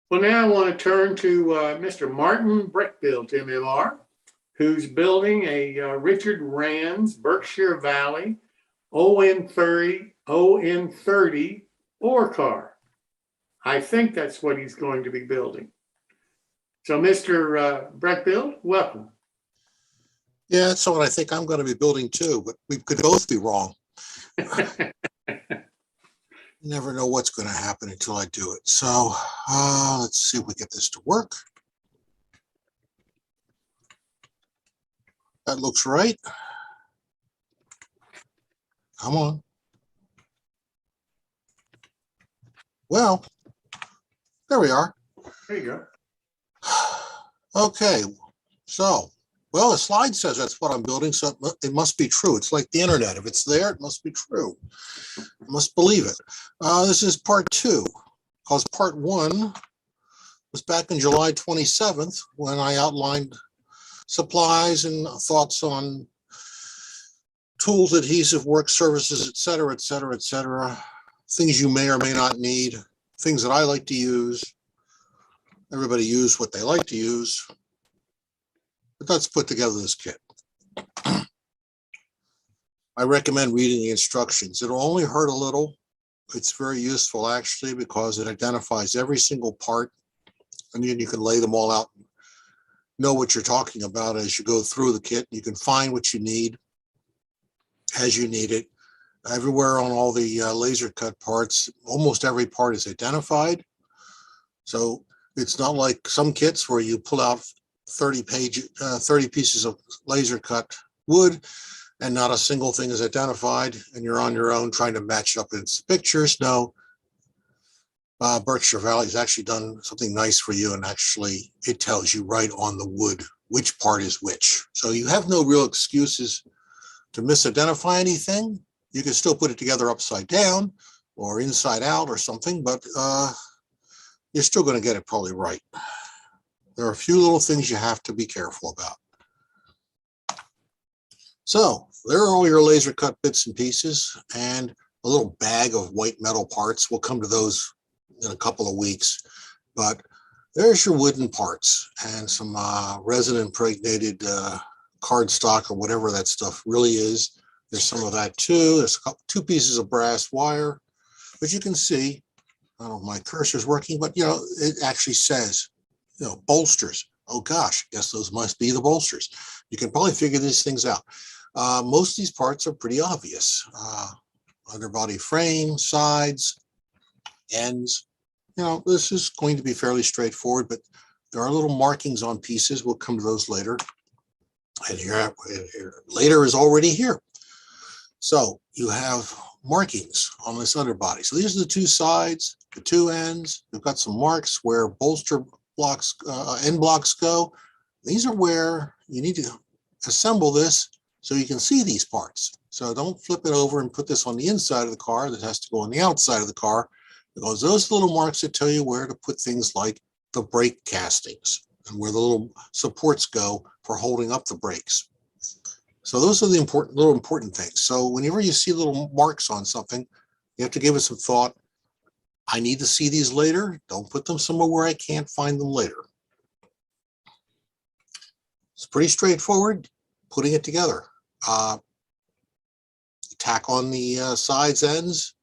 Well, now I want to turn to Mr. Martin Brickbuilt, MMR, who's building a Richard Rands Berkshire Valley ON30 ore car. I think that's what he's going to be building. So, Mr. Brickbuilt, welcome. Yeah, that's what I think I'm going to be building too, but we could both be wrong. You never know what's going to happen until I do it. So let's see if we get this to work. That looks right. Come on. Well, there we are. There you go. Okay, so, well, the slide says that's what I'm building, so it must be true. It's like the internet. If it's there, it must be true. I must believe it. This is part 2, because part 1 was back on July 27th when I outlined supplies and thoughts on tools, adhesive work surfaces, et cetera, et cetera, et cetera. Things you may or may not need, things that I like to use. Everybody use what they like to use. But let's put together this kit. I recommend reading the instructions. It'll only hurt a little. It's very useful actually because it identifies every single part, and then you can lay them all out and know what you're talking about as you go through the kit. You can find what you need as you need it. Everywhere on all the laser cut parts, almost every part is identified. So it's not like some kits where you pull out 30 pieces of laser cut wood and not a single thing is identified and you're on your own trying to match up its pictures. No, Berkshire Valley has actually done something nice for you, and actually it tells you right on the wood which part is which. So you have no real excuses to misidentify anything. You can still put it together upside down or inside out or something, but you're still going to get it probably right. There are a few little things you have to be careful about. So there are all your laser cut bits and pieces and a little bag of white metal parts. We'll come to those in a couple of weeks, but there's your wooden parts and some resin impregnated cardstock or whatever that stuff really is. There's some of that too. There's two pieces of brass wire, but you can see, I don't know if my cursor's working, but it actually says, bolsters. Oh gosh, guess those must be the bolsters. You can probably figure these things out. Most of these parts are pretty obvious. Underbody frame, sides, ends. This is going to be fairly straightforward, but there are little markings on pieces. We'll come to those later. And here later is already here. So you have markings on this underbody. So these are the two sides, the two ends. We've got some marks where bolster blocks, end blocks go. These are where you need to assemble this so you can see these parts. So don't flip it over and put this on the inside of the car. That has to go on the outside of the car, because those little marks that tell you where to put things like the brake castings and where the little supports go for holding up the brakes. So those are the important things. So whenever you see little marks on something, you have to give it some thought. I need to see these later. Don't put them somewhere where I can't find them later. It's pretty straightforward putting it together. Tack on the sides ends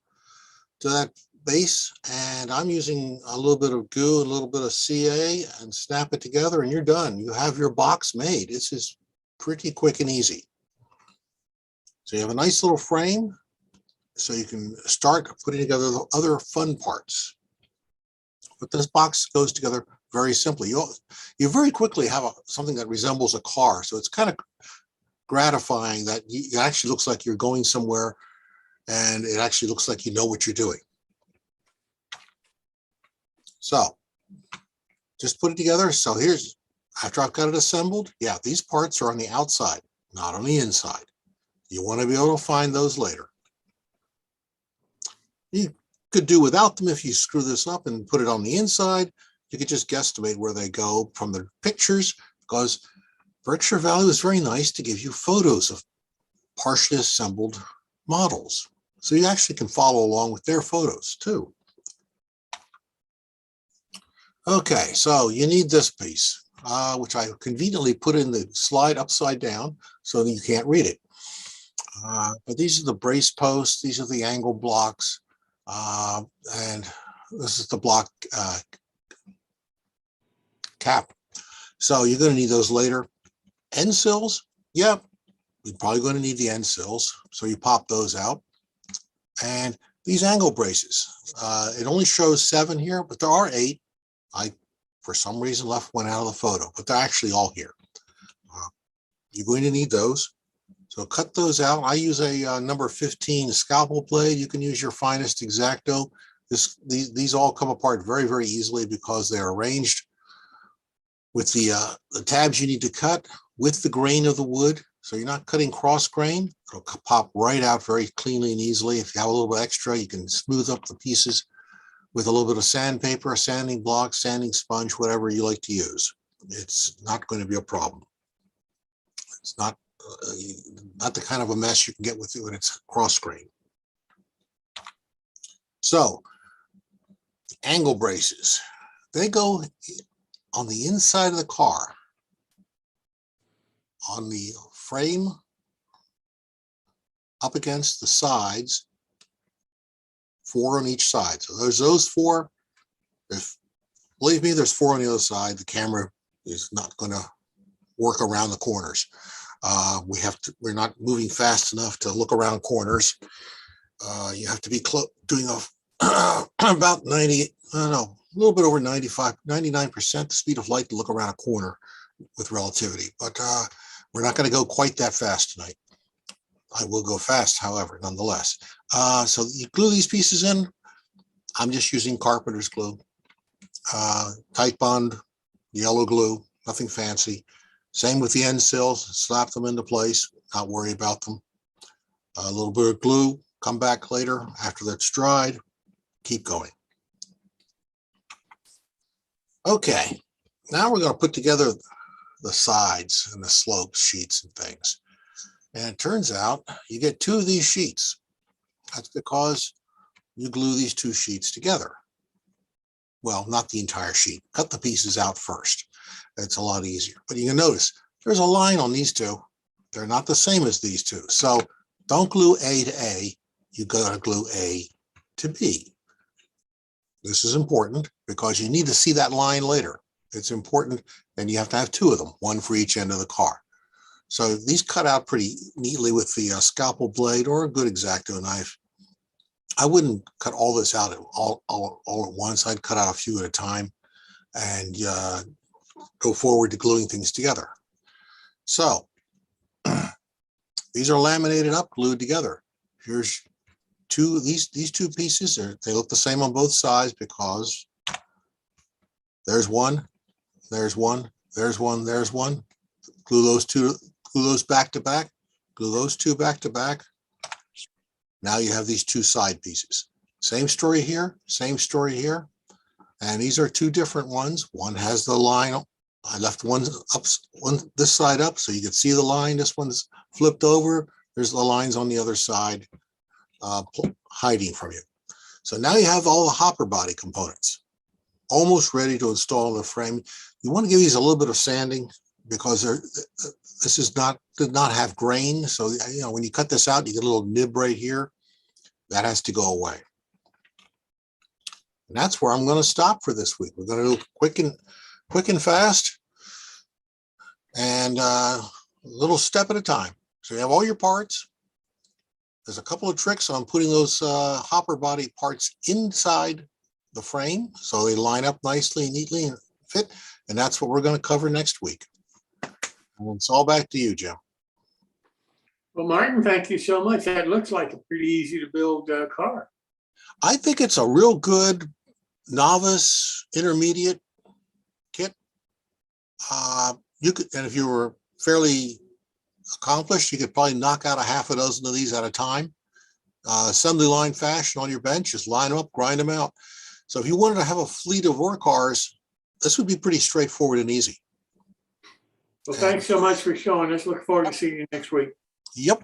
to that base, and I'm using a little bit of glue, a little bit of CA, and snap it together, and you're done. You have your box made. This is pretty quick and easy. So you have a nice little frame, so you can start putting together the other fun parts. But this box goes together very simply. You very quickly have something that resembles a car, so it's kind of gratifying that it actually looks like you're going somewhere, and it actually looks like you know what you're doing. So just put it together. So here's, after I've got it assembled, yeah, these parts are on the outside, not on the inside. You want to be able to find those later. You could do without them if you screw this up and put it on the inside. You could just guesstimate where they go from the pictures, because Berkshire Valley was very nice to give you photos of partially assembled models. So you actually can follow along with their photos too. Okay, so you need this piece, which I conveniently put in the slide upside down so that you can't read it. But these are the brace posts. These are the angle blocks. And this is the block cap. So you're going to need those later. End sills, yeah, you're probably going to need the end sills. So you pop those out. And these angle braces, it only shows 7 here, but there are 8. I, for some reason, left one out of the photo, but they're actually all here. You're going to need those. So cut those out. I use a number 15 scalpel blade. You can use your finest X-Acto. These all come apart very, very easily because they're arranged with the tabs you need to cut with the grain of the wood. So you're not cutting cross grain. It'll pop right out very cleanly and easily. If you have a little bit extra, you can smooth up the pieces with a little bit of sandpaper, a sanding block, sanding sponge, whatever you like to use. It's not going to be a problem. It's not the kind of a mess you can get with it when it's cross grain. So angle braces, they go on the inside of the car, on the frame, up against the sides, 4 on each side. So there's those 4. Believe me, there's 4 on the other side. The camera is not going to work around the corners. We're not moving fast enough to look around corners. You have to be doing about 90, I don't know, a little bit over 95, 99% the speed of light to look around a corner with relativity. But we're not going to go quite that fast tonight. I will go fast, however, nonetheless. So you glue these pieces in. I'm just using carpenter's glue, tight bond, yellow glue, nothing fancy. Same with the end sills, slap them into place, not worry about them. A little bit of glue, come back later after that's dried, keep going. Okay, now we're going to put together the sides and the slope sheets and things. And it turns out you get 2 of these sheets. That's because you glue these 2 sheets together. Well, not the entire sheet. Cut the pieces out first. It's a lot easier. But you can notice there's a line on these 2. They're not the same as these 2. So don't glue A to A. You got to glue A to B. This is important because you need to see that line later. It's important, and you have to have 2 of them, 1 for each end of the car. So these cut out pretty neatly with the scalpel blade or a good X-Acto knife. I wouldn't cut all this out all at once. I'd cut out a few at a time and go forward to gluing things together. So these are laminated up, glued together. Here's these 2 pieces. They look the same on both sides because there's one, there's one, there's one, there's one. Glue those back to back, glue those 2 back to back. Now you have these 2 side pieces. Same story here, same story here. And these are 2 different ones. One has the line. I left one up, this side up so you can see the line. This one's flipped over. There's the lines on the other side hiding from you. So now you have all the hopper body components almost ready to install in the frame. You want to give these a little bit of sanding because this did not have grain. So, you know, when you cut this out, you get a little nib right here. That has to go away. And that's where I'm going to stop for this week. We're going to do quick and fast and a little step at a time. So you have all your parts. There's a couple of tricks on putting those hopper body parts inside the frame so they line up nicely and neatly and fit. And that's what we're going to cover next week. And it's all back to you, Jim. Well, Martin, thank you so much. That looks like a pretty easy to build car. I think it's a real good novice intermediate kit. You could, and if you were fairly accomplished, you could probably knock out a half a dozen of these at a time. Assembly line fashion on your bench, just line them up, grind them out. So if you wanted to have a fleet of work cars, this would be pretty straightforward and easy. Well, thanks so much for showing us. Look forward to seeing you next week. Yep.